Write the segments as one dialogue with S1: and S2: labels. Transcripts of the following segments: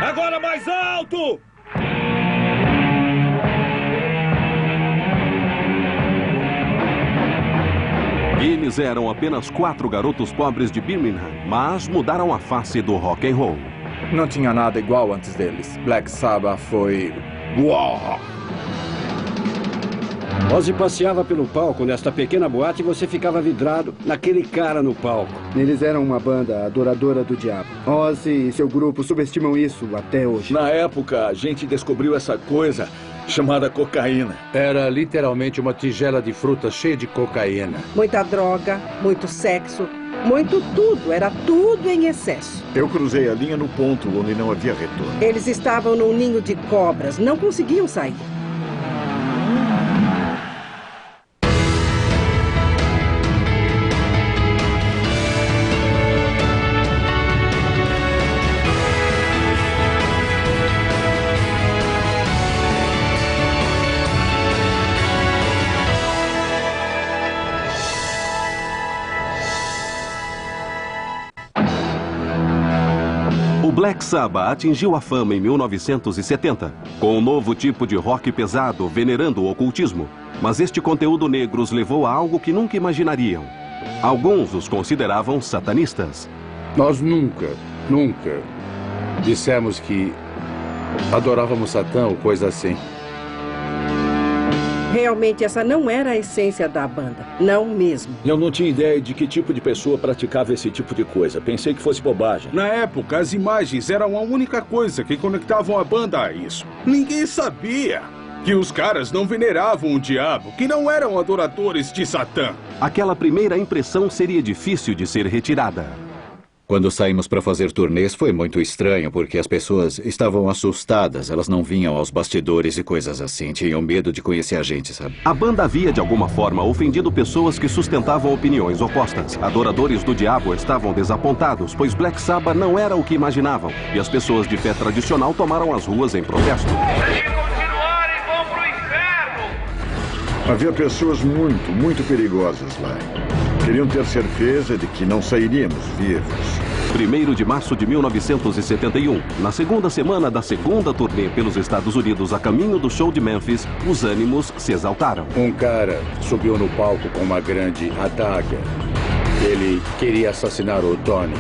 S1: Agora mais alto!
S2: Eles eram apenas 4 garotos pobres de Birmingham, mas mudaram a face do rock and roll.
S3: Não tinha nada igual antes deles. Black Sabbath foi... Uau!
S4: Ozzy passeava pelo palco nesta pequena boate e você ficava vidrado naquele cara no palco.
S5: Eles eram uma banda adoradora do diabo. Ozzy e seu grupo subestimam isso até hoje.
S1: Na época, a gente descobriu essa coisa chamada cocaína.
S6: Era literalmente uma tigela de fruta cheia de cocaína.
S7: Muita droga, muito sexo, muito tudo. Era tudo em excesso.
S8: Eu cruzei a linha no ponto onde não havia retorno.
S7: Eles estavam num ninho de cobras, não conseguiam sair.
S2: O Black Sabbath atingiu a fama em 1970, com um novo tipo de rock pesado venerando o ocultismo. Mas este conteúdo negro os levou a algo que nunca imaginariam. Alguns os consideravam satanistas.
S6: Nós nunca dissemos que adorávamos Satã ou coisa assim.
S7: Realmente, essa não era a essência da banda. Não mesmo.
S1: Eu não tinha ideia de que tipo de pessoa praticava esse tipo de coisa. Pensei que fosse bobagem.
S9: Na época, as imagens eram a única coisa que conectavam a banda a isso. Ninguém sabia que os caras não veneravam o diabo, que não eram adoradores de Satã.
S2: Aquela primeira impressão seria difícil de ser retirada.
S10: Quando saímos para fazer turnês foi muito estranho, porque as pessoas estavam assustadas. Elas não vinham aos bastidores e coisas assim. Tinham medo de conhecer a gente, sabe?
S2: A banda havia, de alguma forma, ofendido pessoas que sustentavam opiniões opostas. Adoradores do diabo estavam desapontados, pois Black Sabbath não era o que imaginavam. E as pessoas de fé tradicional tomaram as ruas em protesto.
S11: Se continuarem, vão pro inferno!
S8: Havia pessoas muito perigosas lá. Queriam ter certeza de que não sairíamos vivos.
S2: 1º de março de 1971, na segunda semana da segunda turnê pelos Estados Unidos a caminho do show de Memphis, os ânimos se exaltaram.
S6: Um cara subiu no palco com uma grande adaga. Ele queria assassinar o Tony.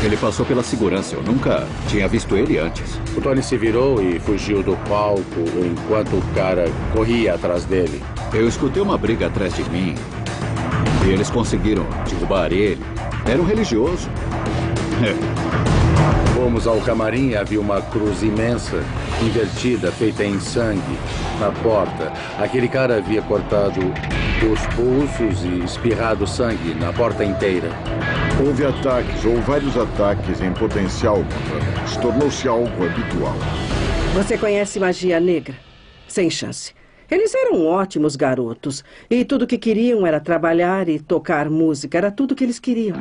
S10: Ele passou pela segurança. Eu nunca tinha visto ele antes.
S6: O Tony se virou e fugiu do palco enquanto o cara corria atrás dele.
S10: Eu escutei uma briga atrás de mim. E eles conseguiram derrubar ele. Era um religioso.
S6: Fomos ao camarim e havia uma cruz imensa, invertida, feita em sangue, na porta. Aquele cara havia cortado os pulsos e espirrado sangue na porta inteira.
S8: Houve ataques, ou vários ataques em potencial contra nós. Tornou-se algo habitual.
S7: Você conhece magia negra? Sem chance. Eles eram ótimos garotos. E tudo que queriam era trabalhar e tocar música. Era tudo que eles queriam.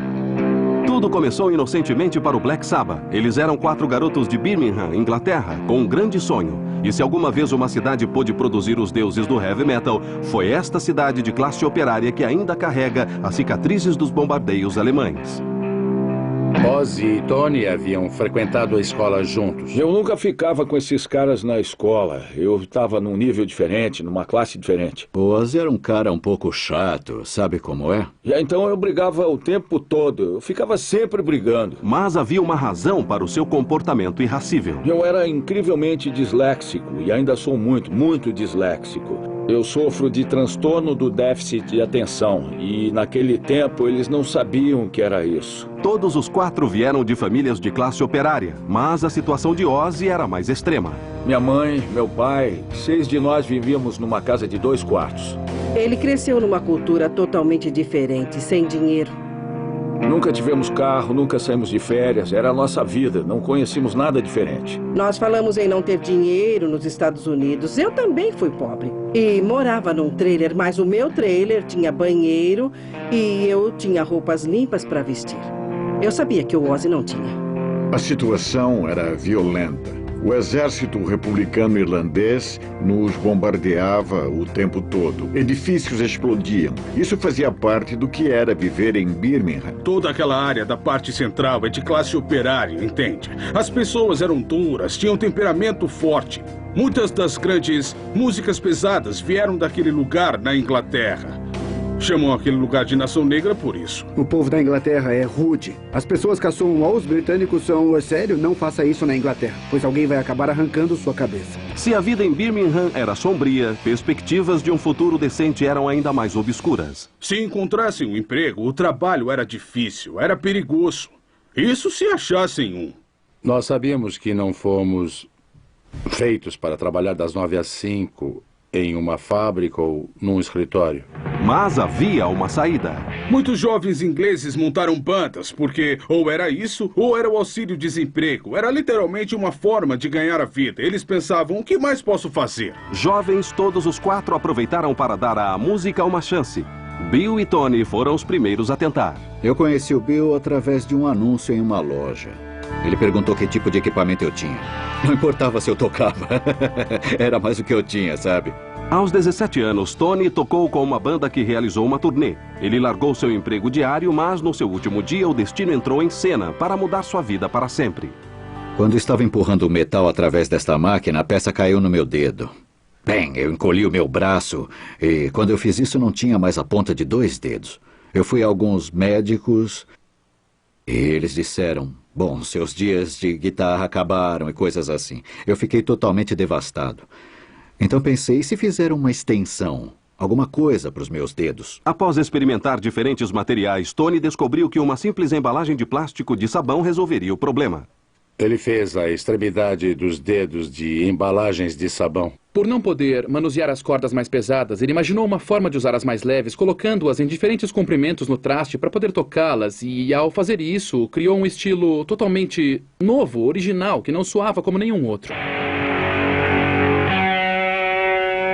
S2: Tudo começou inocentemente para o Black Sabbath. Eles eram 4 garotos de Birmingham, Inglaterra, com um grande sonho. E se alguma vez uma cidade pôde produzir os deuses do heavy metal, foi esta cidade de classe operária que ainda carrega as cicatrizes dos bombardeios alemães.
S6: Ozzy e Tony haviam frequentado a escola juntos.
S1: Eu nunca ficava com esses caras na escola. Eu estava num nível diferente, numa classe diferente.
S10: O Ozzy era um cara um pouco chato, sabe como é?
S1: E então eu brigava o tempo todo. Eu ficava sempre brigando.
S2: Mas havia uma razão para o seu comportamento irracível.
S1: Eu era incrivelmente disléxico e ainda sou muito disléxico. Eu sofro de transtorno do déficit de atenção e naquele tempo eles não sabiam o que era isso.
S2: Todos os 4 vieram de famílias de classe operária, mas a situação de Ozzy era mais extrema.
S1: Minha mãe, meu pai, 6 de nós vivíamos numa casa de 2 quartos.
S7: Ele cresceu numa cultura totalmente diferente, sem dinheiro.
S1: Nunca tivemos carro, nunca saímos de férias. Era a nossa vida, não conhecíamos nada diferente.
S7: Nós falamos em não ter dinheiro nos Estados Unidos. Eu também fui pobre. E morava num trailer, mas o meu trailer tinha banheiro e eu tinha roupas limpas para vestir. Eu sabia que o Ozzy não tinha.
S8: A situação era violenta. O exército republicano irlandês nos bombardeava o tempo todo. Edifícios explodiam. Isso fazia parte do que era viver em Birmingham.
S9: Toda aquela área da parte central é de classe operária, entende? As pessoas eram duras, tinham temperamento forte. Muitas das grandes músicas pesadas vieram daquele lugar na Inglaterra. Chamam aquele lugar de Nação Negra por isso.
S5: O povo da Inglaterra é rude. As pessoas que assoam aos britânicos são... Sério, não faça isso na Inglaterra, pois alguém vai acabar arrancando sua cabeça.
S2: Se a vida em Birmingham era sombria, perspectivas de um futuro decente eram ainda mais obscuras.
S9: Se encontrassem um emprego, o trabalho era difícil, era perigoso. Isso se achassem um.
S6: Nós sabíamos que não fomos feitos para trabalhar das 9 às 5 em uma fábrica ou num escritório.
S2: Mas havia uma saída.
S9: Muitos jovens ingleses montaram bandas porque ou era isso ou era o auxílio-desemprego. Era literalmente uma forma de ganhar a vida. Eles pensavam, o que mais posso fazer?
S2: Jovens, todos os 4 aproveitaram para dar à música uma chance. Bill e Tony foram os primeiros a tentar.
S10: Eu conheci o Bill através de um anúncio em uma loja. Ele perguntou que tipo de equipamento eu tinha. Não importava se eu tocava. Era mais o que eu tinha, sabe?
S2: Aos 17 anos, Tony tocou com uma banda que realizou uma turnê. Ele largou seu emprego diário, mas no seu último dia o destino entrou em cena para mudar sua vida para sempre.
S10: Quando estava empurrando o metal através desta máquina, a peça caiu no meu dedo. Bem, eu encolhi o meu braço e quando eu fiz isso não tinha mais a ponta de 2 dedos. Eu fui a alguns médicos e eles disseram... Bom, seus dias de guitarra acabaram e coisas assim. Eu fiquei totalmente devastado. Então pensei, e se fizer uma extensão? Alguma coisa para os meus dedos?
S2: Após experimentar diferentes materiais, Tony descobriu que uma simples embalagem de plástico de sabão resolveria o problema.
S6: Ele fez a extremidade dos dedos de embalagens de sabão.
S12: Por não poder manusear as cordas mais pesadas, ele imaginou uma forma de usar as mais leves, colocando-as em diferentes comprimentos no traste para poder tocá-las. E, ao fazer isso, criou um estilo totalmente novo, original, que não soava como nenhum outro.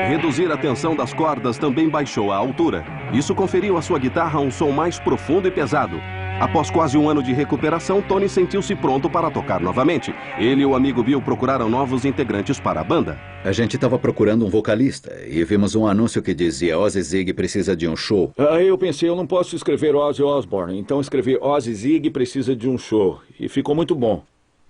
S2: Reduzir a tensão das cordas também baixou a altura. Isso conferiu à sua guitarra um som mais profundo e pesado. Após quase um ano de recuperação, Tony sentiu-se pronto para tocar novamente. Ele e o amigo Bill procuraram novos integrantes para a banda.
S10: A gente estava procurando um vocalista e vimos um anúncio que dizia Ozzy Ziggy precisa de um show.
S1: Aí eu pensei, eu não posso escrever Ozzy Osbourne, então escrevi Ozzy Ziggy precisa de um show. E ficou muito bom.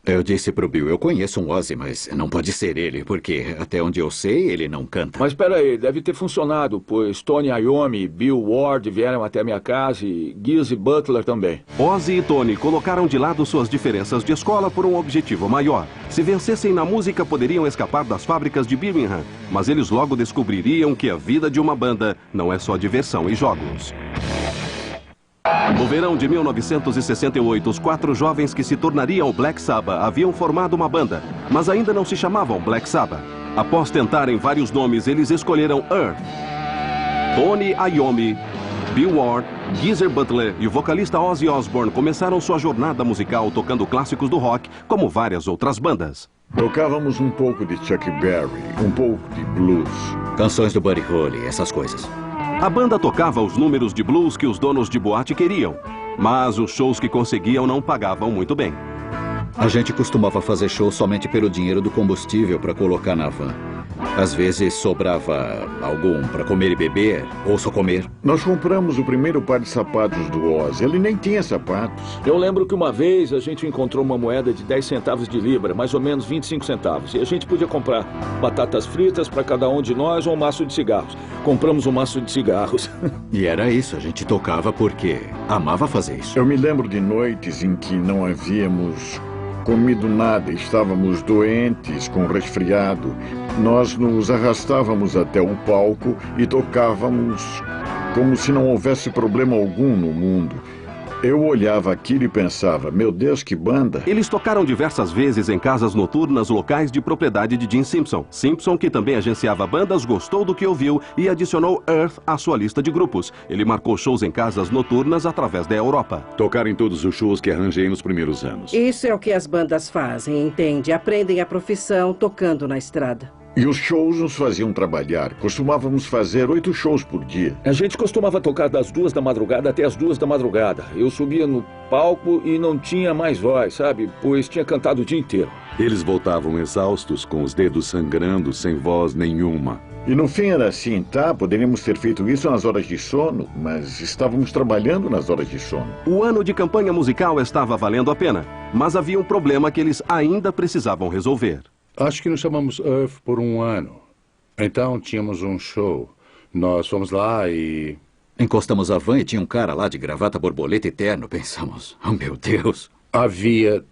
S10: Eu disse pro Bill, eu conheço um Ozzy, mas não pode ser ele, porque até onde eu sei, ele não canta.
S1: Mas espera aí, deve ter funcionado, pois Tony Iommi e Bill Ward vieram até minha casa e Geezy Butler também.
S2: Ozzy e Tony colocaram de lado suas diferenças de escola por um objetivo maior. Se vencessem na música, poderiam escapar das fábricas de Birmingham, mas eles logo descobririam que a vida de uma banda não é só diversão e jogos. No verão de 1968, os 4 jovens que se tornariam o Black Sabbath haviam formado uma banda, mas ainda não se chamavam Black Sabbath. Após tentarem vários nomes, eles escolheram Earth. Tony Iommi, Bill Ward, Geezer Butler e o vocalista Ozzy Osbourne começaram sua jornada musical tocando clássicos do rock, como várias outras bandas.
S8: Tocávamos um pouco de Chuck Berry, um pouco de blues.
S10: Canções do Buddy Holly, essas coisas.
S2: A banda tocava os números de blues que os donos de boate queriam, mas os shows que conseguiam não pagavam muito bem.
S10: A gente costumava fazer show somente pelo dinheiro do combustível para colocar na van. Às vezes sobrava algum para comer e beber, ou só comer.
S8: Nós compramos o primeiro par de sapatos do Ozzy. Ele nem tinha sapatos.
S1: Eu lembro que uma vez a gente encontrou uma moeda de 10 centavos de libra, mais ou menos 25 centavos. E a gente podia comprar batatas fritas para cada um de nós ou um maço de cigarros. Compramos um maço de cigarros.
S10: E era isso, a gente tocava porque amava fazer isso.
S8: Eu me lembro de noites em que não havíamos comido nada, estávamos doentes, com resfriado. Nós nos arrastávamos até o palco e tocávamos como se não houvesse problema algum no mundo. Eu olhava aquilo e pensava, meu Deus, que banda!
S2: Eles tocaram diversas vezes em casas noturnas locais de propriedade de Gene Simpson. Simpson, que também agenciava bandas, gostou do que ouviu e adicionou Earth à sua lista de grupos. Ele marcou shows em casas noturnas através da Europa.
S13: Tocaram em todos os shows que arranjei nos primeiros anos.
S7: Isso é o que as bandas fazem, entende? Aprendem a profissão tocando na estrada.
S8: E os shows nos faziam trabalhar. Costumávamos fazer 8 shows por dia.
S1: A gente costumava tocar das 2 da madrugada até as 2 da madrugada. Eu subia no palco e não tinha mais voz, sabe? Pois tinha cantado o dia inteiro.
S13: Eles voltavam exaustos, com os dedos sangrando, sem voz nenhuma.
S8: E no fim era assim, tá? Poderíamos ter feito isso nas horas de sono, mas estávamos trabalhando nas horas de sono.
S2: O ano de campanha musical estava valendo a pena, mas havia um problema que eles ainda precisavam resolver.
S6: Acho que nos chamamos Earth por um ano. Então tínhamos um show. Nós fomos lá e...
S10: Encostamos a van e tinha um cara lá de gravata borboleta e terno. Pensamos, oh meu Deus.
S6: Havia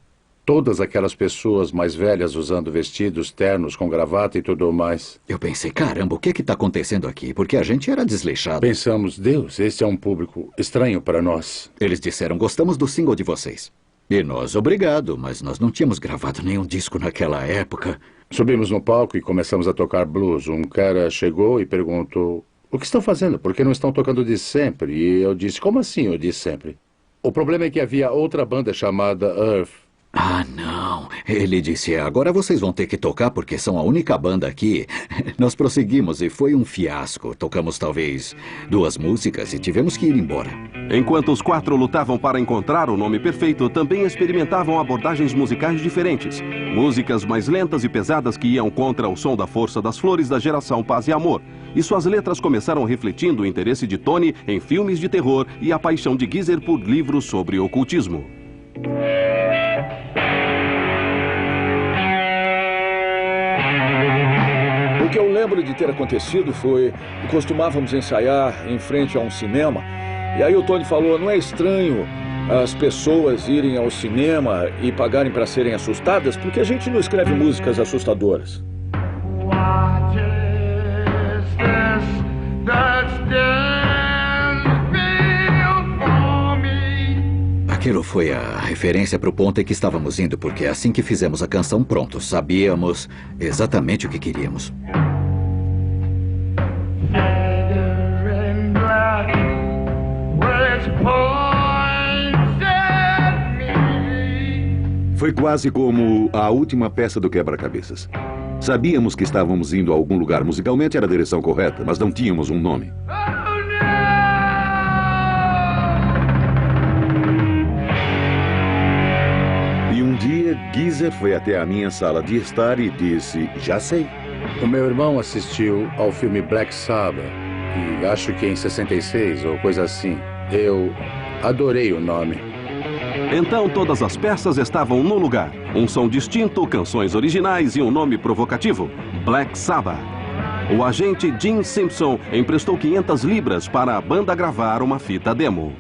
S6: todas aquelas pessoas mais velhas usando vestidos, ternos com gravata e tudo mais.
S10: Eu pensei, caramba, o que está acontecendo aqui? Porque a gente era desleixado.
S6: Pensamos, Deus, esse é um público estranho para nós.
S10: Eles disseram, gostamos do single de vocês. E nós, obrigado, mas nós não tínhamos gravado nenhum disco naquela época.
S6: Subimos no palco e começamos a tocar blues. Um cara chegou e perguntou, o que estão fazendo? Por que não estão tocando de sempre? E eu disse, como assim eu de sempre? O problema é que havia outra banda chamada Earth.
S10: Ah, não. Ele disse, agora vocês vão ter que tocar porque são a única banda aqui. Nós prosseguimos e foi um fiasco. Tocamos talvez 2 músicas e tivemos que ir embora.
S2: Enquanto os 4 lutavam para encontrar o nome perfeito, também experimentavam abordagens musicais diferentes. Músicas mais lentas e pesadas que iam contra o som da força das flores da geração Paz e Amor. E suas letras começaram refletindo o interesse de Tony em filmes de terror e a paixão de Geezer por livros sobre ocultismo.
S1: O que eu lembro de ter acontecido foi que costumávamos ensaiar em frente a um cinema. E aí o Tony falou, não é estranho as pessoas irem ao cinema e pagarem para serem assustadas? Porque a gente não escreve músicas assustadoras.
S10: Aquilo foi a referência para o ponto em que estávamos indo, porque assim que fizemos a canção, pronto, sabíamos exatamente o que queríamos.
S13: Foi quase como a última peça do quebra-cabeças. Sabíamos que estávamos indo a algum lugar musicalmente, era a direção correta, mas não tínhamos um nome. E um dia, Geezer foi até a minha sala de estar e disse, já sei.
S6: O meu irmão assistiu ao filme Black Sabbath, e acho que em 66 ou coisa assim. Eu adorei o nome.
S2: Então todas as peças estavam no lugar. Um som distinto, canções originais e um nome provocativo. Black Sabbath. O agente Gene Simpson emprestou 500 libras para a banda gravar uma fita demo.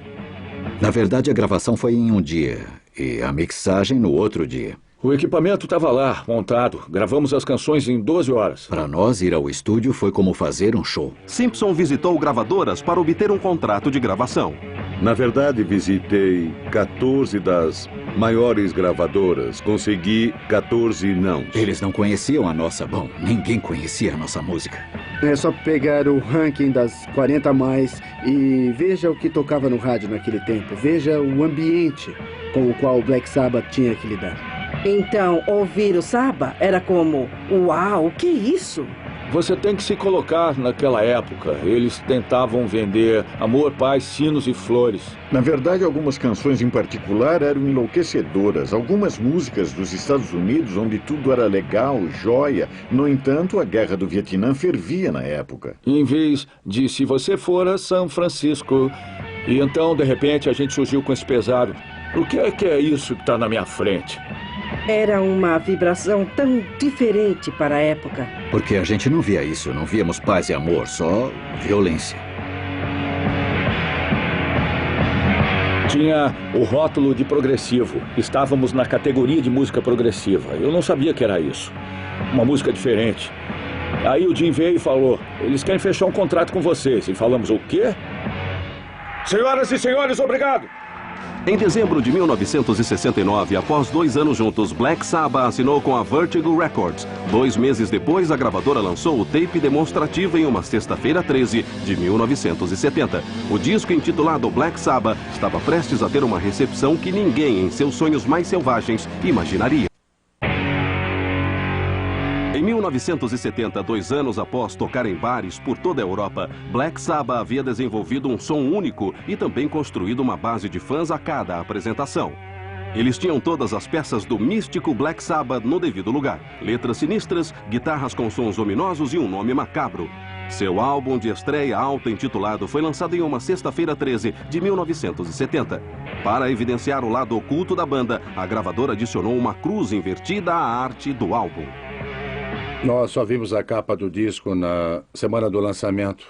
S10: Na verdade, a gravação foi em um dia e a mixagem no outro dia.
S1: O equipamento estava lá, montado. Gravamos as canções em 12 horas.
S10: Para nós, ir ao estúdio foi como fazer um show.
S2: Simpson visitou gravadoras para obter um contrato de gravação.
S13: Na verdade, visitei 14 das maiores gravadoras. Consegui 14 não.
S10: Eles não conheciam a nossa... Bom, ninguém conhecia a nossa música.
S5: É só pegar o ranking das 40 mais e veja o que tocava no rádio naquele tempo. Veja o ambiente com o qual o Black Sabbath tinha que lidar.
S7: Então, ouvir o Sabbath era como, uau, o que é isso?
S1: Você tem que se colocar naquela época. Eles tentavam vender amor, paz, sinos e flores.
S8: Na verdade, algumas canções em particular eram enlouquecedoras. Algumas músicas dos Estados Unidos, onde tudo era legal, joia. No entanto, a guerra do Vietnã fervia na época.
S1: Em vez de se você for a São Francisco. E então, de repente, a gente surgiu com esse pesado. O que é isso que está na minha frente?
S7: Era uma vibração tão diferente para a época.
S10: Porque a gente não via isso, não víamos paz e amor, só violência.
S1: Tinha o rótulo de progressivo. Estávamos na categoria de música progressiva. Eu não sabia que era isso. Uma música diferente. Aí o Jim veio e falou, eles querem fechar um contrato com vocês. E falamos, o quê? Senhoras e senhores, obrigado!
S2: Em dezembro de 1969, após 2 anos juntos, Black Sabbath assinou com a Vertigo Records. 2 meses depois, a gravadora lançou o tape demonstrativo em uma sexta-feira 13 de 1970. O disco, intitulado Black Sabbath, estava prestes a ter uma recepção que ninguém, em seus sonhos mais selvagens, imaginaria. Em 1970, 2 anos após tocar em bares por toda a Europa, Black Sabbath havia desenvolvido um som único e também construído uma base de fãs a cada apresentação. Eles tinham todas as peças do místico Black Sabbath no devido lugar. Letras sinistras, guitarras com sons ominosos e um nome macabro. Seu álbum de estreia auto-intitulado foi lançado em uma sexta-feira 13 de 1970. Para evidenciar o lado oculto da banda, a gravadora adicionou uma cruz invertida à arte do álbum.
S6: Nós só vimos a capa do disco na semana do lançamento.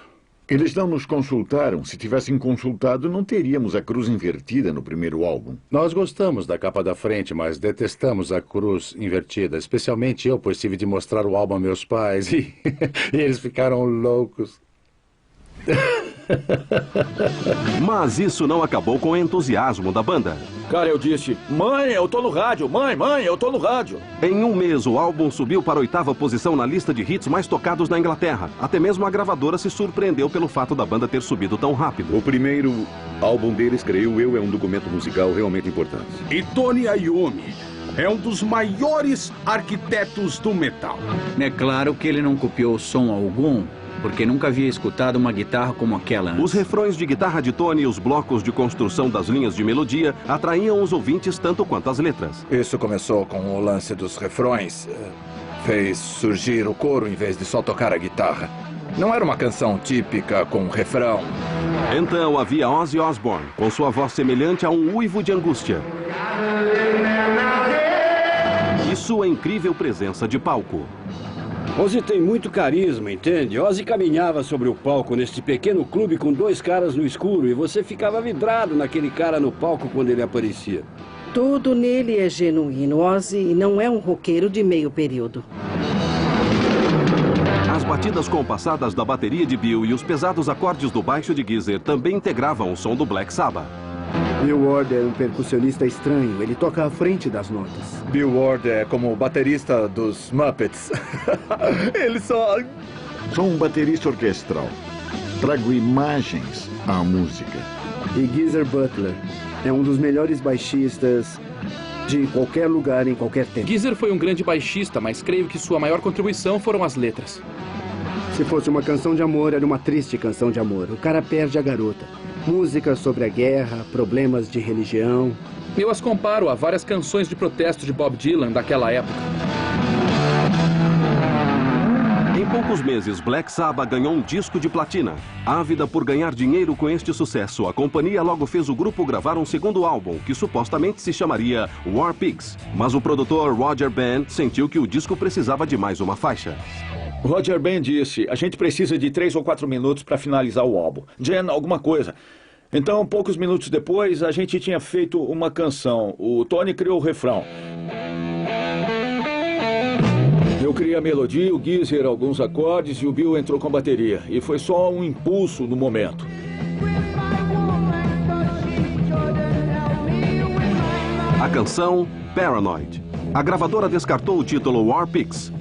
S8: Eles não nos consultaram. Se tivessem consultado, não teríamos a cruz invertida no primeiro álbum.
S6: Nós gostamos da capa da frente, mas detestamos a cruz invertida. Especialmente eu, pois tive de mostrar o álbum a meus pais e eles ficaram loucos.
S2: Mas isso não acabou com o entusiasmo da banda.
S1: Cara, eu disse, mãe, eu tô no rádio, mãe, eu tô no rádio.
S2: Em um mês, o álbum subiu para a 8ª posição na lista de hits mais tocados na Inglaterra. Até mesmo a gravadora se surpreendeu pelo fato da banda ter subido tão rápido.
S13: O primeiro álbum deles, creio eu, é um documento musical realmente importante.
S9: E Tony Iommi é um dos maiores arquitetos do metal.
S14: É claro que ele não copiou som algum, porque nunca havia escutado uma guitarra como aquela antes.
S2: Os refrões de guitarra de Tony e os blocos de construção das linhas de melodia atraíam os ouvintes tanto quanto as letras.
S3: Isso começou com o lance dos refrões. Fez surgir o coro em vez de só tocar a guitarra. Não era uma canção típica com refrão.
S2: Então havia Ozzy Osbourne, com sua voz semelhante a um uivo de angústia. E sua incrível presença de palco.
S4: Ozzy tem muito carisma, entende? Ozzy caminhava sobre o palco nesse pequeno clube com 2 caras no escuro e você ficava vidrado naquele cara no palco quando ele aparecia.
S7: Tudo nele é genuíno. Ozzy não é um roqueiro de meio período.
S2: As batidas compassadas da bateria de Bill e os pesados acordes do baixo de Geezer também integravam o som do Black Sabbath.
S5: Bill Ward é um percussionista estranho. Ele toca à frente das notas.
S3: Bill Ward é como o baterista dos Muppets. Ele só...
S8: Sou um baterista orquestral. Trago imagens à música.
S5: E Geezer Butler é um dos melhores baixistas de qualquer lugar, em qualquer tempo.
S12: Geezer foi um grande baixista, mas creio que sua maior contribuição foram as letras.
S5: Se fosse uma canção de amor, era uma triste canção de amor. O cara perde a garota. Música sobre a guerra, problemas de religião.
S12: Eu as comparo a várias canções de protesto de Bob Dylan daquela época.
S2: Em poucos meses, Black Sabbath ganhou um disco de platina. Ávida por ganhar dinheiro com este sucesso, a companhia logo fez o grupo gravar um segundo álbum, que supostamente se chamaria War Pigs. Mas o produtor Roger Band sentiu que o disco precisava de mais uma faixa.
S1: Roger Ben disse, a gente precisa de 3 ou 4 minutos para finalizar o álbum. Jen, alguma coisa. Então, poucos minutos depois, a gente tinha feito uma canção. O Tony criou o refrão. Eu criei a melodia, o Geezer alguns acordes e o Bill entrou com a bateria. E foi só um impulso no momento.
S2: A canção Paranoid. A gravadora descartou o título War Pigs.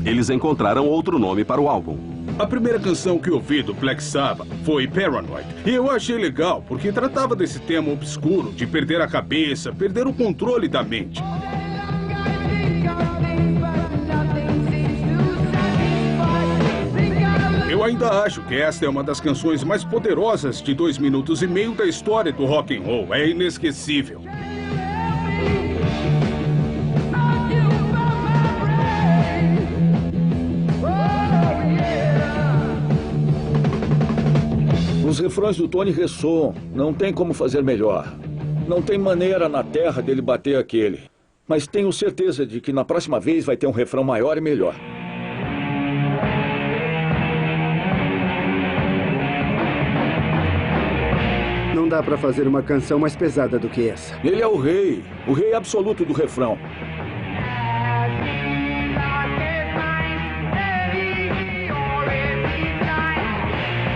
S2: Eles encontraram outro nome para o álbum.
S9: A primeira canção que ouvi do Black Sabbath foi Paranoid. E eu achei legal, porque tratava desse tema obscuro, de perder a cabeça, perder o controle da mente. Eu ainda acho que esta é uma das canções mais poderosas de 2 minutos e meio da história do rock and roll. É inesquecível.
S1: Os refrões do Tony ressoam. Não tem como fazer melhor. Não tem maneira na terra dele bater aquele. Mas tenho certeza de que na próxima vez vai ter um refrão maior e melhor.
S5: Não dá pra fazer uma canção mais pesada do que essa.
S1: Ele é o rei absoluto do refrão.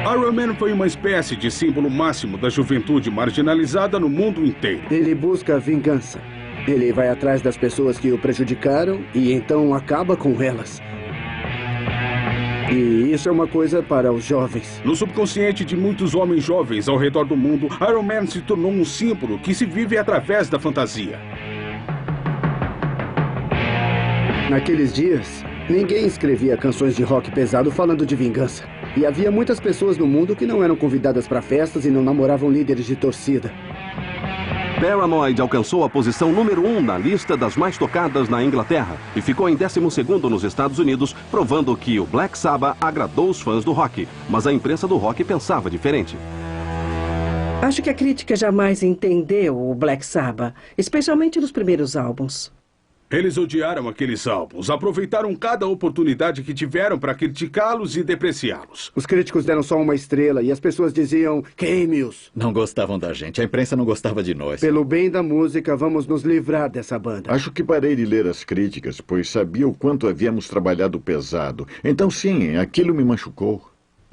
S9: Iron Man foi uma espécie de símbolo máximo da juventude marginalizada no mundo inteiro.
S5: Ele busca vingança. Ele vai atrás das pessoas que o prejudicaram e então acaba com elas. E isso é uma coisa para os jovens.
S9: No subconsciente de muitos homens jovens ao redor do mundo, Iron Man se tornou um símbolo que se vive através da fantasia.
S5: Naqueles dias, ninguém escrevia canções de rock pesado falando de vingança. E havia muitas pessoas no mundo que não eram convidadas para festas e não namoravam líderes de torcida.
S2: Paranoid alcançou a posição número 1 na lista das mais tocadas na Inglaterra e ficou em 12º nos Estados Unidos, provando que o Black Sabbath agradou os fãs do rock. Mas a imprensa do rock pensava diferente.
S7: Acho que a crítica jamais entendeu o Black Sabbath, especialmente nos primeiros álbuns.
S9: Eles odiaram aqueles álbuns, aproveitaram cada oportunidade que tiveram para criticá-los e depreciá-los.
S5: Os críticos deram só uma estrela e as pessoas diziam, queime-os.
S10: Não gostavam da gente, a imprensa não gostava de nós.
S5: Pelo bem da música, vamos nos livrar dessa banda.
S8: Acho que parei de ler as críticas, pois sabia o quanto havíamos trabalhado pesado. Então sim, aquilo me machucou.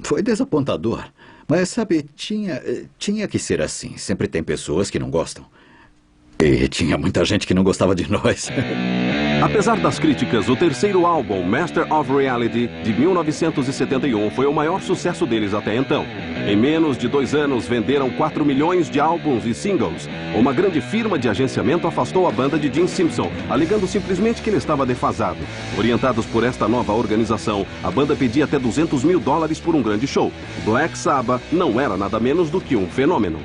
S10: Foi desapontador. Mas, sabe, tinha que ser assim. Sempre tem pessoas que não gostam. E tinha muita gente que não gostava de nós.
S2: Apesar das críticas, o terceiro álbum, Master of Reality, de 1971, foi o maior sucesso deles até então. Em menos de 2 anos, venderam 4 milhões de álbuns e singles. Uma grande firma de agenciamento afastou a banda de Gene Simpson, alegando simplesmente que ele estava defasado. Orientados por esta nova organização, a banda pedia até $200 mil por um grande show. Black Sabbath não era nada menos do que um fenômeno.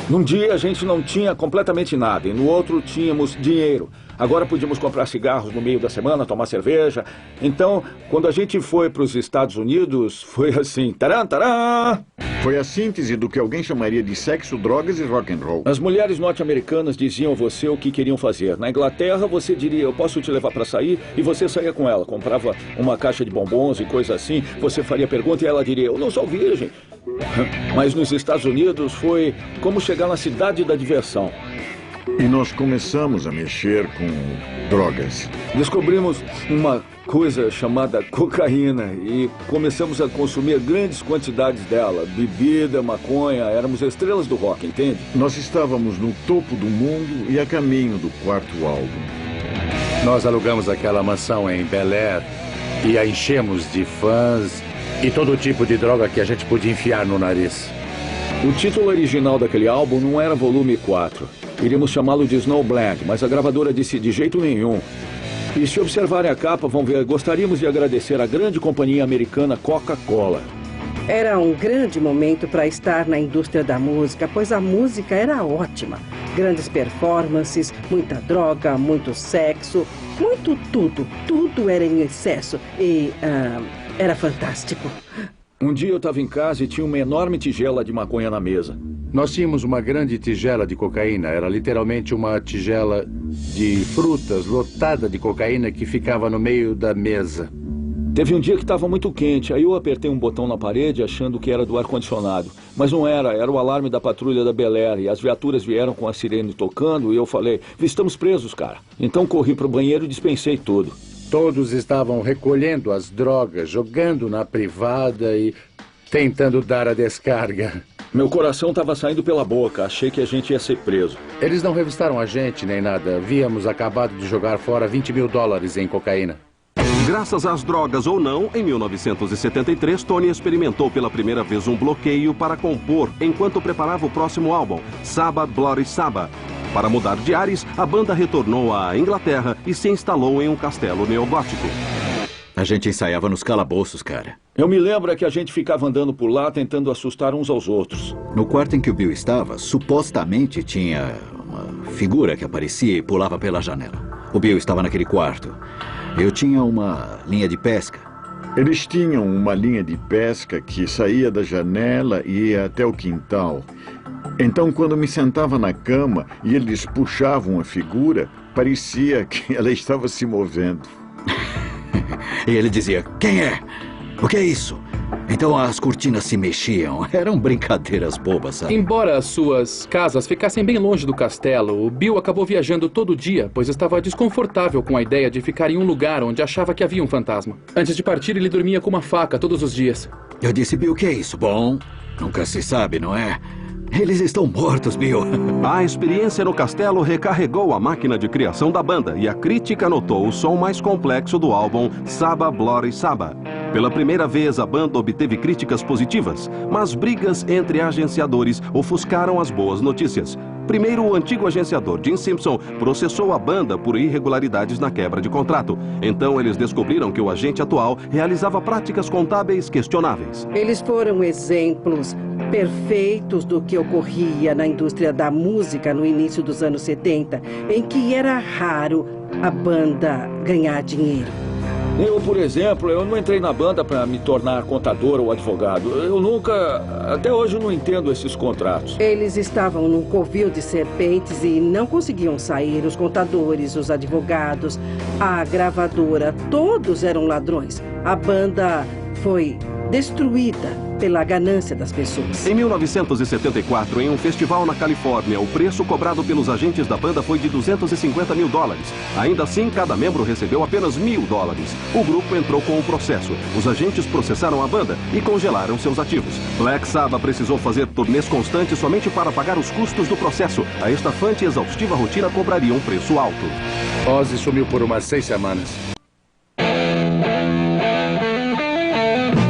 S1: Num dia a gente não tinha completamente nada e no outro tínhamos dinheiro. Agora podíamos comprar cigarros no meio da semana, tomar cerveja. Então, quando a gente foi para os Estados Unidos, foi assim, taran, taran!
S8: Foi a síntese do que alguém chamaria de sexo, drogas e rock and roll.
S1: As mulheres norte-americanas diziam a você o que queriam fazer. Na Inglaterra, você diria, eu posso te levar para sair, e você saía com ela. Comprava uma caixa de bombons e coisa assim. Você faria pergunta e ela diria, eu não sou virgem. Mas nos Estados Unidos foi como chegar na cidade da diversão.
S8: E nós começamos a mexer com drogas.
S1: Descobrimos uma coisa chamada cocaína e começamos a consumir grandes quantidades dela. Bebida, maconha, éramos estrelas do rock, entende?
S8: Nós estávamos no topo do mundo e a caminho do 4º álbum.
S6: Nós alugamos aquela mansão em Bel Air e a enchemos de fãs e todo tipo de droga que a gente podia enfiar no nariz.
S1: O título original daquele álbum não era Volume 4. Iríamos chamá-lo de Snowblind, mas a gravadora disse de jeito nenhum. E se observarem a capa, vão ver, gostaríamos de agradecer à grande companhia americana Coca-Cola.
S7: Era um grande momento para estar na indústria da música, pois a música era ótima. Grandes performances, muita droga, muito sexo, muito tudo. Tudo era em excesso e era fantástico.
S1: Um dia eu estava em casa e tinha uma enorme tigela de maconha na mesa.
S6: Nós tínhamos uma grande tigela de cocaína. Era literalmente uma tigela de frutas lotada de cocaína que ficava no meio da mesa.
S1: Teve um dia que estava muito quente, aí eu apertei um botão na parede achando que era do ar-condicionado. Mas não era, era o alarme da patrulha da Bel Air e as viaturas vieram com a sirene tocando e eu falei, estamos presos, cara. Então corri pro banheiro e dispensei tudo.
S6: Todos estavam recolhendo as drogas, jogando na privada e tentando dar a descarga.
S1: Meu coração estava saindo pela boca, achei que a gente ia ser preso.
S6: Eles não revistaram a gente nem nada. Havíamos acabado de jogar fora $20 mil em cocaína.
S2: Graças às drogas ou não, em 1973, Tony experimentou pela primeira vez um bloqueio para compor enquanto preparava o próximo álbum, Sabbath Bloody Sabbath. Para mudar de ares, a banda retornou à Inglaterra e se instalou em um castelo neogótico.
S10: A gente ensaiava nos calabouços, cara.
S1: Eu me lembro que a gente ficava andando por lá tentando assustar uns aos outros.
S10: No quarto em que o Bill estava, supostamente tinha uma figura que aparecia e pulava pela janela. O Bill estava naquele quarto. Eu tinha uma linha de pesca.
S8: Eles tinham uma linha de pesca que saía da janela e ia até o quintal. Então, quando me sentava na cama e eles puxavam a figura, parecia que ela estava se movendo.
S10: E ele dizia, quem é? O que é isso? Então as cortinas se mexiam. Eram brincadeiras bobas, sabe?
S12: Embora as suas casas ficassem bem longe do castelo, o Bill acabou viajando todo dia, pois estava desconfortável com a ideia de ficar em um lugar onde achava que havia um fantasma. Antes de partir, ele dormia com uma faca todos os dias.
S10: Eu disse, Bill, o que é isso? Bom, nunca se sabe, não é? Eles estão mortos, Bill.
S2: A experiência no castelo recarregou a máquina de criação da banda e a crítica notou o som mais complexo do álbum Sabbath Bloody Sabbath. Pela primeira vez, a banda obteve críticas positivas, mas brigas entre agenciadores ofuscaram as boas notícias. Primeiro, o antigo agenciador Gene Simpson processou a banda por irregularidades na quebra de contrato. Então, eles descobriram que o agente atual realizava práticas contábeis questionáveis.
S7: Eles foram exemplos perfeitos do que ocorria na indústria da música no início dos anos 70, em que era raro a banda ganhar dinheiro.
S1: Eu, por exemplo, eu não entrei na banda para me tornar contador ou advogado. Eu nunca, até hoje, não entendo esses contratos.
S7: Eles estavam num covil de serpentes e não conseguiam sair. Os contadores, os advogados, a gravadora, todos eram ladrões. A banda foi destruída pela ganância das pessoas.
S2: Em 1974, em um festival na Califórnia, o preço cobrado pelos agentes da banda foi de $250 mil. Ainda assim, cada membro recebeu apenas $1.000. O grupo entrou com o processo. Os agentes processaram a banda e congelaram seus ativos. Black Sabbath precisou fazer turnês constantes somente para pagar os custos do processo. A estafante e exaustiva rotina cobraria um preço alto.
S6: Ozzy sumiu por umas 6 semanas.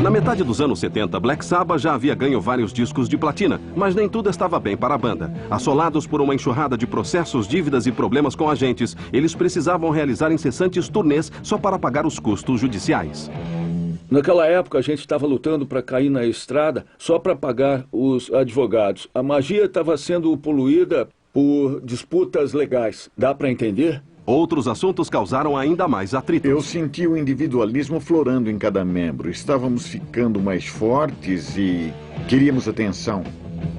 S2: Na metade dos anos 70, Black Sabbath já havia ganho vários discos de platina, mas nem tudo estava bem para a banda. Assolados por uma enxurrada de processos, dívidas e problemas com agentes, eles precisavam realizar incessantes turnês só para pagar os custos judiciais.
S1: Naquela época, a gente estava lutando para cair na estrada só para pagar os advogados. A magia estava sendo poluída por disputas legais. Dá para entender?
S2: Outros assuntos causaram ainda mais atritos.
S8: Eu senti o individualismo florando em cada membro. Estávamos ficando mais fortes e queríamos atenção.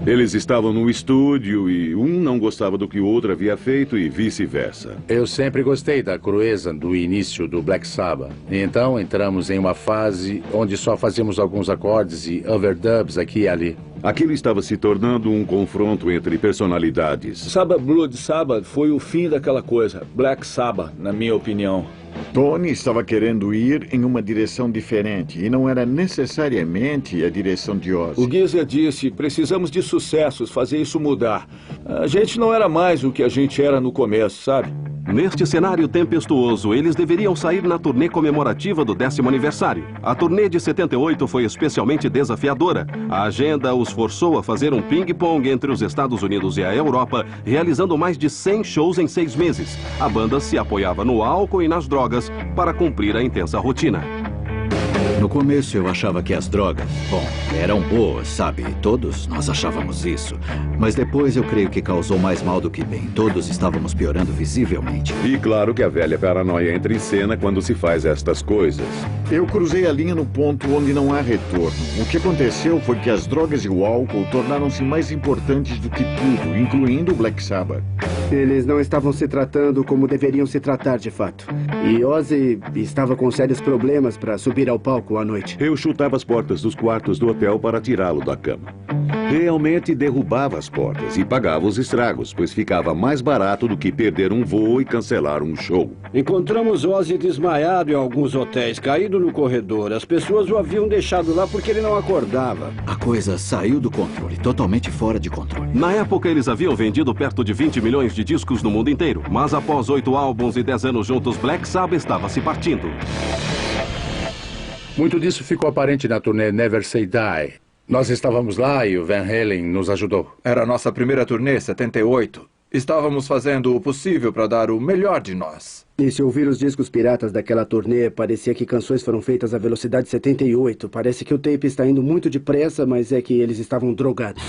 S13: Eles estavam no estúdio e um não gostava do que o outro havia feito e vice-versa.
S6: Eu sempre gostei da crueza do início do Black Sabbath. E então entramos em uma fase onde só fazíamos alguns acordes e overdubs aqui e ali.
S13: Aquilo estava se tornando um confronto entre personalidades.
S1: Sabbath Blood Sabbath foi o fim daquela coisa. Black Sabbath, na minha opinião.
S8: Tony estava querendo ir em uma direção diferente e não era necessariamente a direção de Ozzy.
S1: O Geezer disse, precisamos de sucessos, fazer isso mudar. A gente não era mais o que a gente era no começo, sabe?
S2: Neste cenário tempestuoso, eles deveriam sair na turnê comemorativa do 10º aniversário. A turnê de 78 foi especialmente desafiadora. A agenda os forçou a fazer um ping-pong entre os Estados Unidos e a Europa, realizando mais de 100 shows em 6 meses. A banda se apoiava no álcool e nas drogas para cumprir a intensa rotina.
S10: No começo eu achava que as drogas, bom, eram boas, sabe? Todos nós achávamos isso. Mas depois eu creio que causou mais mal do que bem. Todos estávamos piorando visivelmente.
S13: E claro que a velha paranoia entra em cena quando se faz estas coisas.
S8: Eu cruzei a linha no ponto onde não há retorno. O que aconteceu foi que as drogas e o álcool tornaram-se mais importantes do que tudo, incluindo o Black Sabbath.
S5: Eles não estavam se tratando como deveriam se tratar de fato. E Ozzy estava com sérios problemas para subir ao palco à noite.
S13: Eu chutava as portas dos quartos do hotel para tirá-lo da cama. Realmente derrubava as portas e pagava os estragos, pois ficava mais barato do que perder um voo e cancelar um show.
S4: Encontramos Ozzy desmaiado em alguns hotéis, caído no corredor. As pessoas o haviam deixado lá porque ele não acordava.
S10: A coisa saiu do controle, totalmente fora de controle.
S2: Na época, eles haviam vendido perto de 20 milhões de discos no mundo inteiro. Mas após 8 álbuns e 10 anos juntos, Black Sabbath estava se partindo.
S6: Muito disso ficou aparente na turnê Never Say Die. Nós estávamos lá e o Van Halen nos ajudou.
S3: Era a nossa primeira turnê, 78. Estávamos fazendo o possível para dar o melhor de nós.
S5: E se ouvir os discos piratas daquela turnê, parecia que canções foram feitas à velocidade 78. Parece que o tape está indo muito depressa, mas é que eles estavam drogados.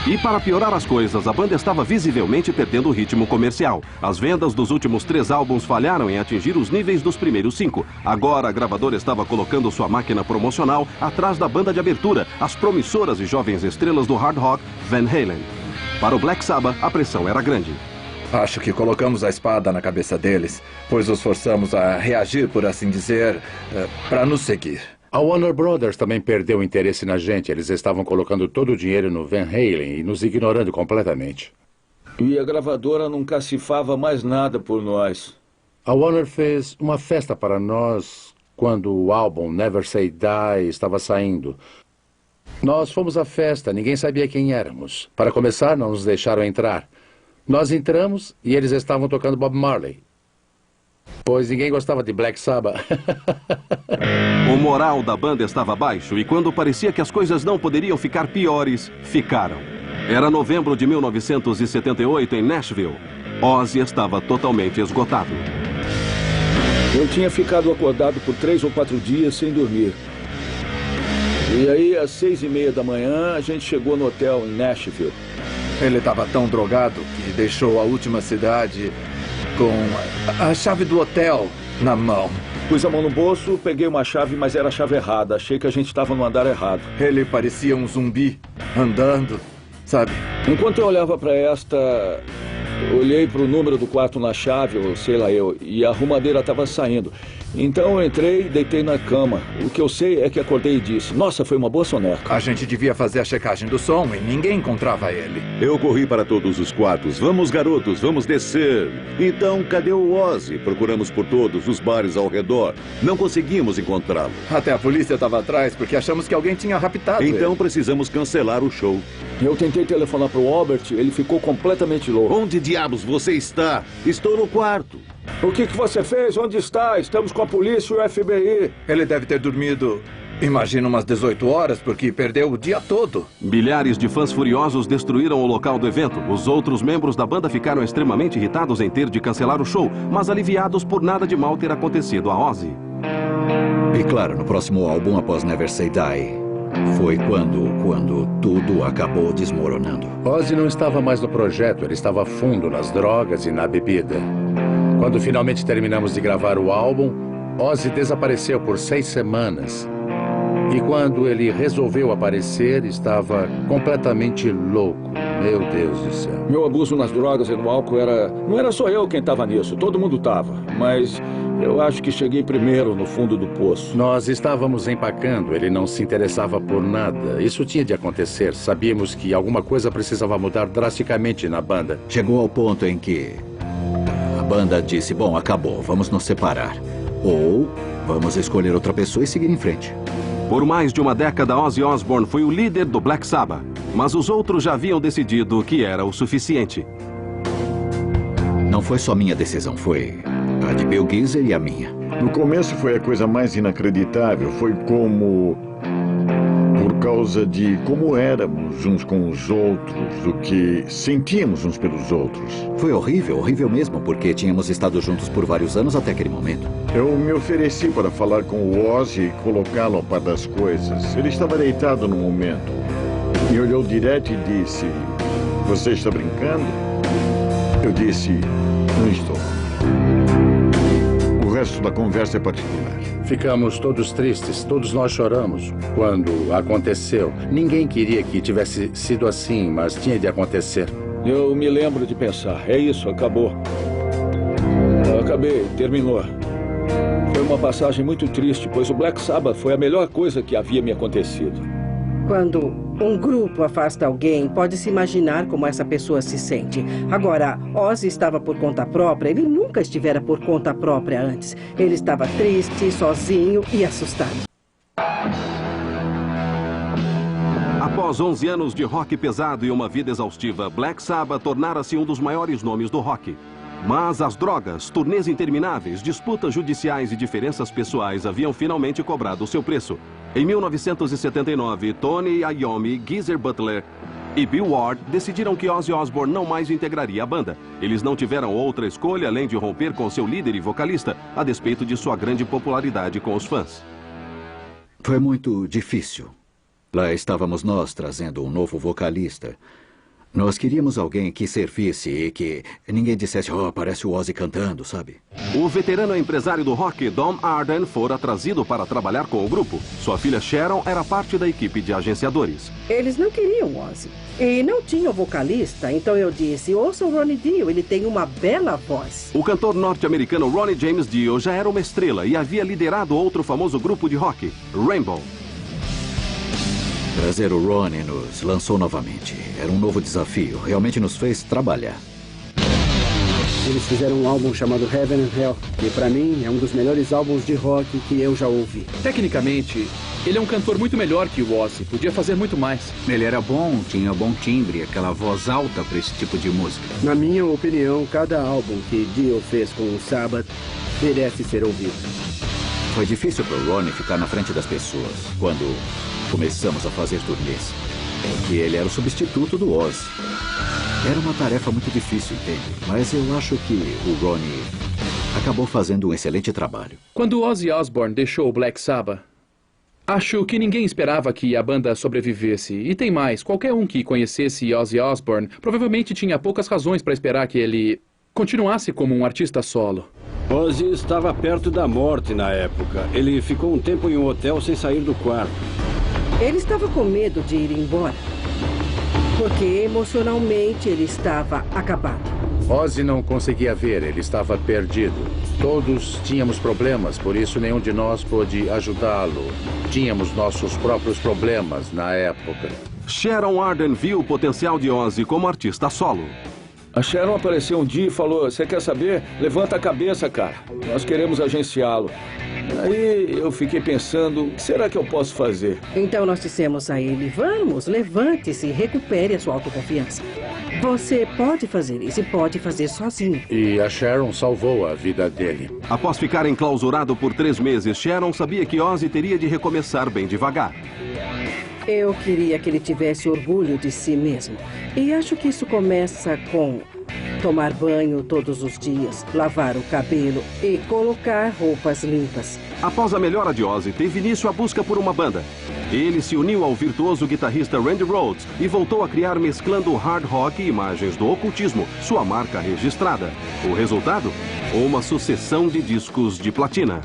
S2: E para piorar as coisas, a banda estava visivelmente perdendo o ritmo comercial. As vendas dos últimos 3 álbuns falharam em atingir os níveis dos primeiros 5. Agora a gravadora estava colocando sua máquina promocional atrás da banda de abertura, as promissoras e jovens estrelas do hard rock, Van Halen. Para o Black Sabbath, a pressão era grande.
S3: Acho que colocamos a espada na cabeça deles, pois os forçamos a reagir, por assim dizer, para nos seguir.
S6: A Warner Brothers também perdeu interesse na gente. Eles estavam colocando todo o dinheiro no Van Halen e nos ignorando completamente.
S1: E a gravadora não cacifava mais nada por nós.
S6: A Warner fez uma festa para nós quando o álbum Never Say Die estava saindo. Nós fomos à festa, ninguém sabia quem éramos. Para começar, não nos deixaram entrar. Nós entramos e eles estavam tocando Bob Marley. Pois ninguém gostava de Black Sabbath.
S2: O moral da banda estava baixo e quando parecia que as coisas não poderiam ficar piores, ficaram. Era novembro de 1978 em Nashville. Ozzy estava totalmente esgotado.
S1: Eu tinha ficado acordado por 3 ou 4 dias sem dormir. E aí, às 6h30 da manhã, a gente chegou no hotel em Nashville.
S3: Ele estava tão drogado que deixou a última cidade com a chave do hotel na mão.
S1: Pus a mão no bolso, peguei uma chave, mas era a chave errada. Achei que a gente estava no andar errado.
S3: Ele parecia um zumbi, andando, sabe?
S1: Enquanto eu olhava para esta, olhei para o número do quarto na chave, ou sei lá eu, e a arrumadeira estava saindo. Então eu entrei e deitei na cama. O que eu sei é que acordei e disse: nossa, foi uma boa soneca.
S3: A gente devia fazer a checagem do som e ninguém encontrava ele.
S13: Eu corri para todos os quartos. Vamos, garotos, vamos descer. Então, cadê o Ozzy? Procuramos por todos os bares ao redor. Não conseguimos encontrá-lo.
S3: Até a polícia estava atrás porque achamos que alguém tinha raptado
S13: Então
S3: ele.
S13: precisamos cancelar o show.
S1: Eu tentei telefonar para o Albert, ele ficou completamente louco.
S13: Onde diabos você está? Estou no quarto.
S1: O que você fez? Onde está? Estamos com a polícia e o FBI.
S3: Ele deve ter dormido, imagino, umas 18 horas, porque perdeu o dia todo.
S2: Milhares de fãs furiosos destruíram o local do evento. Os outros membros da banda ficaram extremamente irritados em ter de cancelar o show, mas aliviados por nada de mal ter acontecido a Ozzy.
S10: E claro, no próximo álbum, após Never Say Die, foi quando tudo acabou desmoronando.
S6: Ozzy não estava mais no projeto, ele estava fundo nas drogas e na bebida. Quando finalmente terminamos de gravar o álbum, Ozzy desapareceu por 6 semanas. E quando ele resolveu aparecer, estava completamente louco. Meu Deus do céu.
S1: Meu abuso nas drogas e no álcool não era só eu quem estava nisso, todo mundo estava. Mas eu acho que cheguei primeiro no fundo do poço.
S6: Nós estávamos empacando, ele não se interessava por nada. Isso tinha de acontecer. Sabíamos que alguma coisa precisava mudar drasticamente na banda.
S10: Chegou ao ponto em que a banda disse: bom, acabou, vamos nos separar. Ou vamos escolher outra pessoa e seguir em frente.
S2: Por mais de uma década, Ozzy Osbourne foi o líder do Black Sabbath. Mas os outros já haviam decidido que era o suficiente.
S10: Não foi só minha decisão, foi a de Bill Geezer e a minha.
S8: No começo foi a coisa mais inacreditável. Foi por causa de como éramos uns com os outros, do que sentíamos uns pelos outros.
S10: Foi horrível, horrível mesmo, porque tínhamos estado juntos por vários anos até aquele momento.
S8: Eu me ofereci para falar com o Ozzy e colocá-lo a par das coisas. Ele estava deitado no momento. E olhou direto e disse: você está brincando? Eu disse: não estou. O resto da conversa é particular.
S6: Ficamos todos tristes, todos nós choramos quando aconteceu. Ninguém queria que tivesse sido assim, mas tinha de acontecer.
S1: Eu me lembro de pensar: é isso, acabou. Acabei, terminou. Foi uma passagem muito triste, pois o Black Sabbath foi a melhor coisa que havia me acontecido.
S7: Quando um grupo afasta alguém, pode-se imaginar como essa pessoa se sente. Agora, Ozzy estava por conta própria. Ele nunca estivera por conta própria antes. Ele estava triste, sozinho e assustado.
S2: Após 11 anos de rock pesado e uma vida exaustiva, Black Sabbath tornara-se um dos maiores nomes do rock. Mas as drogas, turnês intermináveis, disputas judiciais e diferenças pessoais haviam finalmente cobrado o seu preço. Em 1979, Tony Iommi, Geezer Butler e Bill Ward decidiram que Ozzy Osbourne não mais integraria a banda. Eles não tiveram outra escolha além de romper com seu líder e vocalista, a despeito de sua grande popularidade com os fãs.
S10: Foi muito difícil. Lá estávamos nós trazendo um novo vocalista. Nós queríamos alguém que servisse e que ninguém dissesse: oh, parece o Ozzy cantando, sabe?
S2: O veterano empresário do rock, Dom Arden, fora trazido para trabalhar com o grupo. Sua filha Sharon era parte da equipe de agenciadores.
S7: Eles não queriam Ozzy. E não tinham vocalista, então eu disse: ouça o Ronnie Dio, ele tem uma bela voz.
S2: O cantor norte-americano Ronnie James Dio já era uma estrela e havia liderado outro famoso grupo de rock, Rainbow.
S10: Trazer o Ronnie nos lançou novamente. Era um novo desafio. Realmente nos fez trabalhar.
S5: Eles fizeram um álbum chamado Heaven and Hell, que pra mim é um dos melhores álbuns de rock que eu já ouvi.
S12: Tecnicamente, ele é um cantor muito melhor que o Ozzy. Podia fazer muito mais.
S14: Ele era bom, tinha bom timbre, aquela voz alta para esse tipo de música.
S5: Na minha opinião, cada álbum que Dio fez com o Sabbath merece ser ouvido.
S10: Foi difícil para o Ronnie ficar na frente das pessoas quando começamos a fazer turnês. porque ele era o substituto do Ozzy. Era uma tarefa muito difícil, entende? Mas eu acho que o Ronnie acabou fazendo um excelente trabalho.
S12: Quando Ozzy Osbourne deixou o Black Sabbath, acho que ninguém esperava que a banda sobrevivesse. E tem mais, qualquer um que conhecesse Ozzy Osbourne provavelmente tinha poucas razões para esperar que ele continuasse como um artista solo.
S4: Ozzy estava perto da morte na época. Ele ficou um tempo em um hotel sem sair do quarto.
S7: Ele estava com medo de ir embora, porque emocionalmente ele estava acabado.
S6: Ozzy não conseguia ver, ele estava perdido. Todos tínhamos problemas, por isso nenhum de nós pôde ajudá-lo. Tínhamos nossos próprios problemas na época.
S2: Sharon Arden viu o potencial de Ozzy como artista solo.
S1: A Sharon apareceu um dia e falou: "Você quer saber? Levanta a cabeça, cara. Nós queremos agenciá-lo." Aí eu fiquei pensando, o que será que eu posso fazer?
S7: Então nós dissemos a ele: vamos, levante-se e recupere a sua autoconfiança. Você pode fazer isso e pode fazer sozinho.
S6: E a Sharon salvou a vida dele.
S2: Após ficar enclausurado por 3 meses, Sharon sabia que Ozzy teria de recomeçar bem devagar.
S7: Eu queria que ele tivesse orgulho de si mesmo. E acho que isso começa com tomar banho todos os dias, lavar o cabelo e colocar roupas limpas.
S2: Após a melhora de Ozzy, teve início a busca por uma banda. Ele se uniu ao virtuoso guitarrista Randy Rhoads e voltou a criar mesclando hard rock e imagens do ocultismo, sua marca registrada. O resultado? Uma sucessão de discos de platina.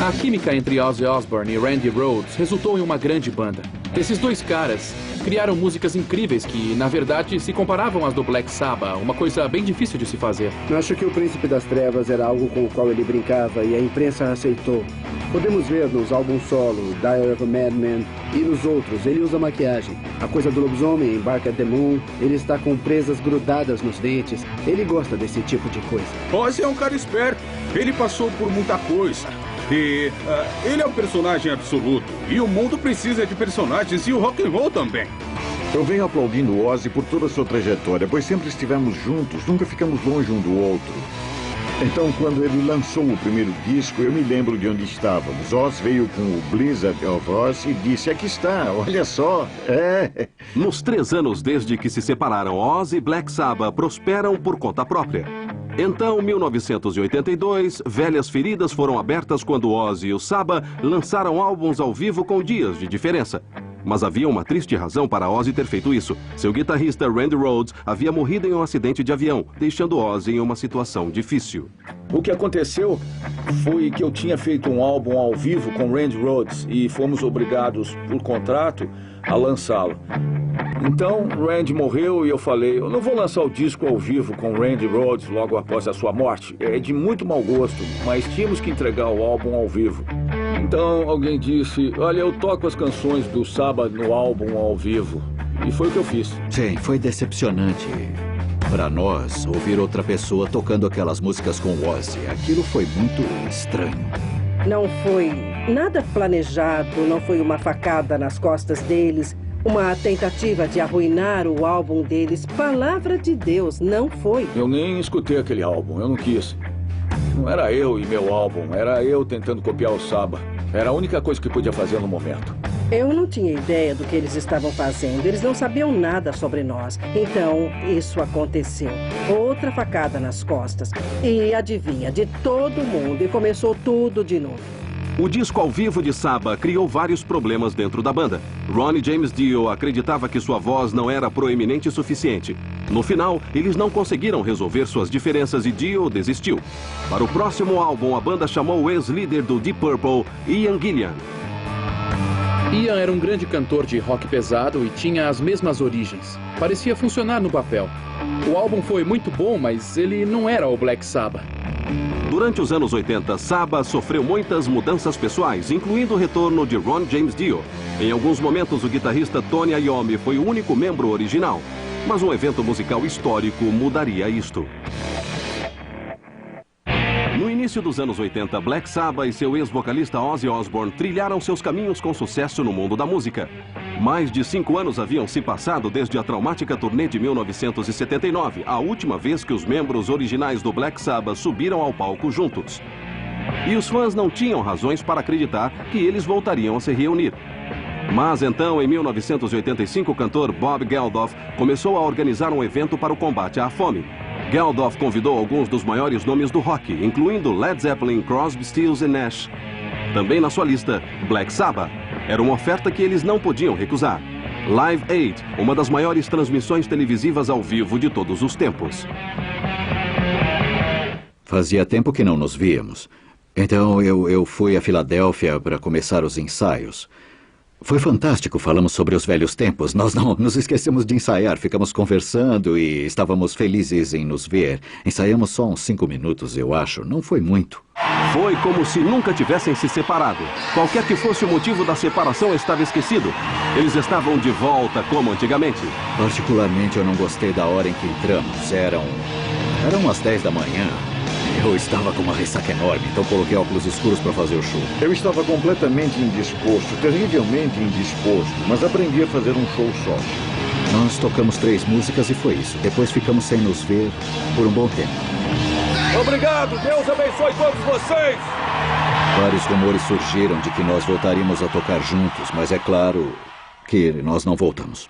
S12: A química entre Ozzy Osbourne e Randy Rhoads resultou em uma grande banda. Esses dois caras criaram músicas incríveis que, na verdade, se comparavam às do Black Sabbath, uma coisa bem difícil de se fazer.
S5: Acho que o Príncipe das Trevas era algo com o qual ele brincava e a imprensa aceitou. Podemos ver nos álbuns solo, Diary of a Madman e nos outros, ele usa maquiagem. A coisa do lobisomem em Bark at the Moon, ele está com presas grudadas nos dentes. Ele gosta desse tipo de coisa.
S9: Ozzy é um cara esperto. Ele passou por muita coisa. E ele é um personagem absoluto. E o mundo precisa de personagens e o rock and roll também.
S8: Eu venho aplaudindo o Ozzy por toda a sua trajetória, pois sempre estivemos juntos, nunca ficamos longe um do outro. Então, quando ele lançou o primeiro disco, eu me lembro de onde estávamos. Oz veio com o Blizzard of Oz e disse: "Aqui está, olha só."
S2: Nos 3 anos desde que se separaram, Ozzy e Black Sabbath prosperam por conta própria. Então, 1982, velhas feridas foram abertas quando Ozzy e o Sabbath lançaram álbuns ao vivo com dias de diferença. Mas havia uma triste razão para Ozzy ter feito isso. Seu guitarrista Randy Rhoads havia morrido em um acidente de avião, deixando Ozzy em uma situação difícil.
S1: O que aconteceu foi que eu tinha feito um álbum ao vivo com Randy Rhoads e fomos obrigados, por contrato, a lançá-lo. Então, Randy morreu e eu falei: "Eu não vou lançar o disco ao vivo com Randy Rhoads logo após a sua morte. É de muito mau gosto, mas tínhamos que entregar o álbum ao vivo." Então, alguém disse: "Olha, eu toco as canções do Sabbath no álbum ao vivo." E foi o que eu fiz.
S10: Sim, foi decepcionante para nós ouvir outra pessoa tocando aquelas músicas com o Ozzy. Aquilo foi muito estranho.
S7: Não foi nada planejado, não foi uma facada nas costas deles, uma tentativa de arruinar o álbum deles. Palavra de Deus, não foi.
S1: Eu nem escutei aquele álbum, eu não quis. Não era eu e meu álbum, era eu tentando copiar o Sabbath. Era a única coisa que podia fazer no momento.
S7: Eu não tinha ideia do que eles estavam fazendo. Eles não sabiam nada sobre nós. Então, isso aconteceu. Outra facada nas costas. E adivinha, de todo mundo. E começou tudo de novo.
S2: O disco ao vivo de Sabbath criou vários problemas dentro da banda. Ronnie James Dio acreditava que sua voz não era proeminente o suficiente. No final, eles não conseguiram resolver suas diferenças e Dio desistiu. Para o próximo álbum, a banda chamou o ex-líder do Deep Purple, Ian Gillan.
S12: Ian era um grande cantor de rock pesado e tinha as mesmas origens. Parecia funcionar no papel. O álbum foi muito bom, mas ele não era o Black Sabbath.
S2: Durante os anos 80, Sabbath sofreu muitas mudanças pessoais, incluindo o retorno de Ron James Dio. Em alguns momentos, o guitarrista Tony Iommi foi o único membro original. Mas um evento musical histórico mudaria isto. No início dos anos 80, Black Sabbath e seu ex-vocalista Ozzy Osbourne trilharam seus caminhos com sucesso no mundo da música. Mais de 5 anos haviam se passado desde a traumática turnê de 1979, a última vez que os membros originais do Black Sabbath subiram ao palco juntos. E os fãs não tinham razões para acreditar que eles voltariam a se reunir. Mas então, em 1985, o cantor Bob Geldof começou a organizar um evento para o combate à fome. Geldof convidou alguns dos maiores nomes do rock, incluindo Led Zeppelin, Crosby, Stills e Nash. Também na sua lista, Black Sabbath. Era uma oferta que eles não podiam recusar. Live Aid, uma das maiores transmissões televisivas ao vivo de todos os tempos.
S10: Fazia tempo que não nos víamos. Então eu fui a Filadélfia para começar os ensaios. Foi fantástico, falamos sobre os velhos tempos. Nós não nos esquecemos de ensaiar, ficamos conversando e estávamos felizes em nos ver. Ensaiamos só uns 5 minutos, eu acho, não foi muito.
S2: Foi como se nunca tivessem se separado. Qualquer que fosse o motivo da separação estava esquecido. Eles estavam de volta como antigamente.
S10: Particularmente eu não gostei da hora em que entramos. Eram umas 10 da manhã. Eu estava com uma ressaca enorme, então coloquei óculos escuros para fazer o show.
S8: Eu estava completamente indisposto, terrivelmente indisposto, mas aprendi a fazer um show só.
S10: Nós tocamos 3 músicas e foi isso. Depois ficamos sem nos ver por um bom tempo.
S1: Obrigado! Deus abençoe todos vocês!
S10: Vários rumores surgiram de que nós voltaríamos a tocar juntos, mas é claro que nós não voltamos.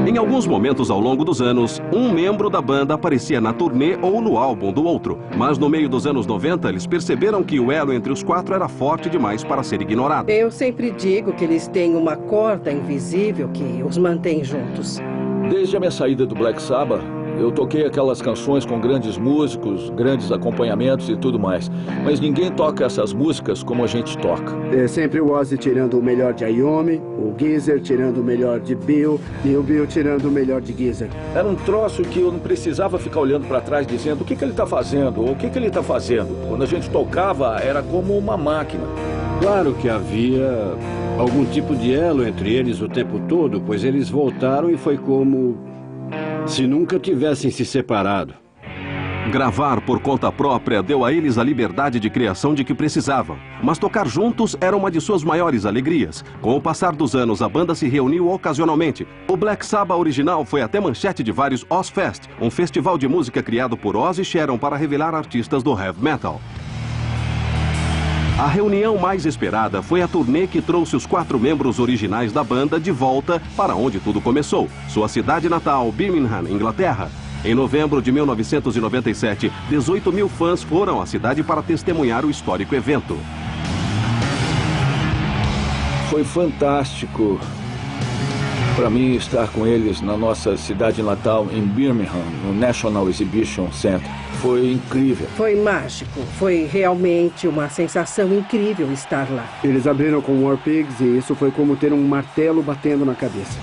S2: Em alguns momentos ao longo dos anos, um membro da banda aparecia na turnê ou no álbum do outro. Mas no meio dos anos 90, eles perceberam que o elo entre os 4 era forte demais para ser ignorado.
S7: Eu sempre digo que eles têm uma corda invisível que os mantém juntos.
S1: Desde a minha saída do Black Sabbath, eu toquei aquelas canções com grandes músicos, grandes acompanhamentos e tudo mais. Mas ninguém toca essas músicas como a gente toca.
S5: É sempre o Ozzy tirando o melhor de Iommi, o Geezer tirando o melhor de Bill e o Bill tirando o melhor de Geezer.
S1: Era um troço que eu não precisava ficar olhando para trás dizendo o que ele está fazendo ou o que ele está fazendo. Quando a gente tocava, era como uma máquina.
S4: Claro que havia algum tipo de elo entre eles o tempo todo, pois eles voltaram e foi como se nunca tivessem se separado.
S2: Gravar por conta própria deu a eles a liberdade de criação de que precisavam. Mas tocar juntos era uma de suas maiores alegrias. Com o passar dos anos, a banda se reuniu ocasionalmente. O Black Sabbath original foi até manchete de vários Ozzfest, um festival de música criado por Oz e Sharon para revelar artistas do heavy metal. A reunião mais esperada foi a turnê que trouxe os 4 membros originais da banda de volta para onde tudo começou, sua cidade natal, Birmingham, Inglaterra. Em novembro de 1997, 18 mil fãs foram à cidade para testemunhar o histórico evento.
S1: Foi fantástico para mim estar com eles na nossa cidade natal, em Birmingham, no National Exhibition Center. Foi incrível.
S7: Foi mágico. Foi realmente uma sensação incrível estar lá.
S5: Eles abriram com War Pigs e isso foi como ter um martelo batendo na cabeça.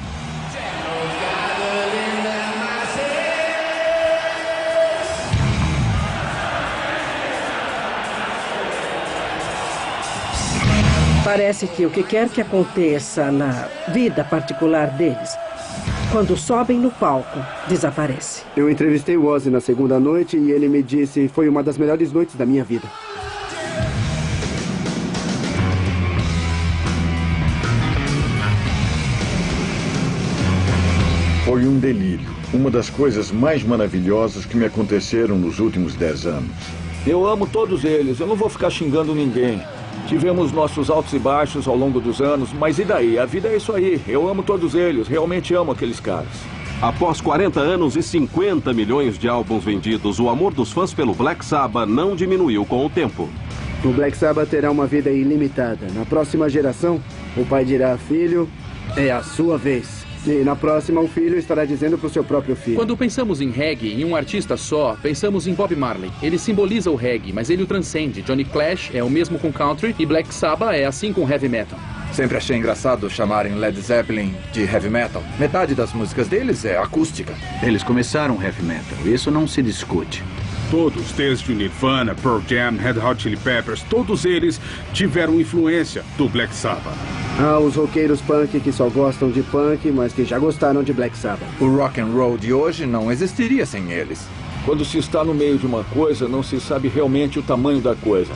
S7: Parece que o que quer que aconteça na vida particular deles, quando sobem no palco, desaparece.
S5: Eu entrevistei o Ozzy na segunda noite e ele me disse: foi uma das melhores noites da minha vida.
S8: Foi um delírio. Uma das coisas mais maravilhosas que me aconteceram nos últimos 10 anos.
S1: Eu amo todos eles, eu não vou ficar xingando ninguém. Tivemos nossos altos e baixos ao longo dos anos, mas e daí? A vida é isso aí. Eu amo todos eles, realmente amo aqueles caras.
S2: Após 40 anos e 50 milhões de álbuns vendidos, o amor dos fãs pelo Black Sabbath não diminuiu com o tempo.
S5: O Black Sabbath terá uma vida ilimitada. Na próxima geração, o pai dirá: filho, é a sua vez. E na próxima, o filho estará dizendo para o seu próprio filho.
S12: Quando pensamos em reggae, em um artista só, pensamos em Bob Marley. Ele simboliza o reggae, mas ele o transcende. Johnny Clash é o mesmo com country e Black Sabbath é assim com heavy metal.
S3: Sempre achei engraçado chamarem Led Zeppelin de heavy metal. Metade das músicas deles é acústica.
S14: Eles começaram heavy metal, isso não se discute.
S9: Todos, desde Nirvana, Pearl Jam, Red Hot Chili Peppers, todos eles tiveram influência do Black Sabbath.
S5: Há os roqueiros punk que só gostam de punk, mas que já gostaram de Black Sabbath.
S3: O rock and roll de hoje não existiria sem eles.
S1: Quando se está no meio de uma coisa, não se sabe realmente o tamanho da coisa.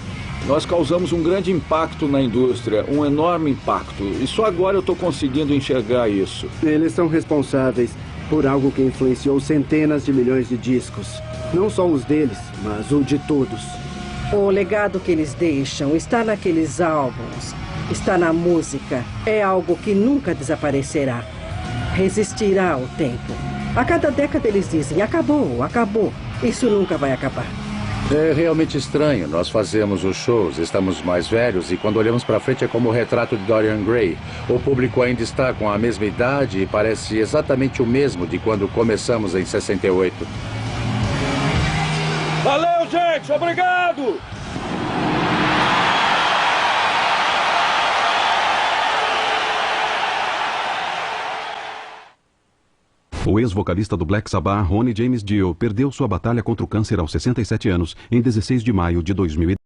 S1: Nós causamos um grande impacto na indústria, um enorme impacto. E só agora eu estou conseguindo enxergar isso.
S5: Eles são responsáveis por algo que influenciou centenas de milhões de discos. Não só os deles, mas o de todos.
S7: O legado que eles deixam está naqueles álbuns. está na música. É algo que nunca desaparecerá. Resistirá ao tempo. A cada década eles dizem, acabou, acabou. Isso nunca vai acabar.
S6: É realmente estranho. Nós fazemos os shows, estamos mais velhos e quando olhamos para frente é como o retrato de Dorian Gray. O público ainda está com a mesma idade e parece exatamente o mesmo de quando começamos em 68.
S1: Valeu, gente! Obrigado!
S2: O ex-vocalista do Black Sabbath, Ronnie James Dio, perdeu sua batalha contra o câncer aos 67 anos, em 16 de maio de 2010.